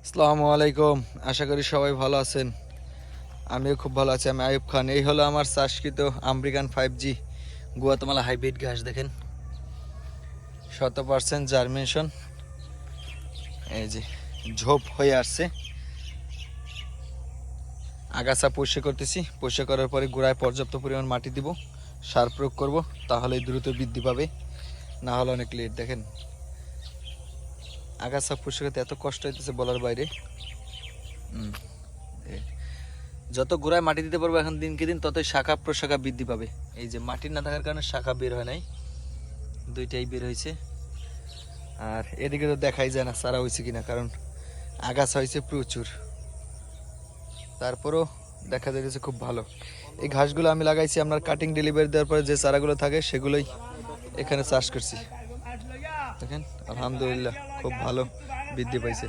আসসালামু আলাইকুম। আশা করি সবাই ভালো আছেন। আমিও খুব ভালো আছি। আমি আইয়ুব খান। এই হলো আমার চাষকৃত আমেরিকান 5G গুয়াতেমালা হাইব্রিড ঘাস। দেখেন 100% জার্মিনেশন। এই যে ঝোপ হয়ে আসছে। আগাছা পরিষ্কার করতেছি। পরিষ্কার করার পরে গোড়ায় পর্যাপ্ত পরিমাণ মাটি দিব, সার প্রয়োগ করব, তাহলে দ্রুত বৃদ্ধি পাবে, না হলে অনেক লেট। দেখেন আগাছা পরিষ্কার করতে এত কষ্ট হইতেছে বলার বাইরে। যত গোড়ায় মাটি দিতে পারবো এখন দিনকে দিন ততই শাখা প্রশাখা বৃদ্ধি পাবে। এই যে মাটি না থাকার কারণে শাখা বের হয় নাই, দুইটাই বের হয়েছে। আর এদিকে তো দেখাই যায় না চারা হয়েছে কিনা, কারণ আগাছা হয়েছে প্রচুর। তারপরও দেখা যাচ্ছে খুব ভালো। এই ঘাসগুলো আমি লাগাইছি আপনার কাটিং ডেলিভারি দেওয়ার পরে যে চারাগুলো থাকে সেগুলোই এখানে চাষ করছি। দেখেন আলহামদুলিল্লাহ খুব ভালো বৃদ্ধি পাইছে।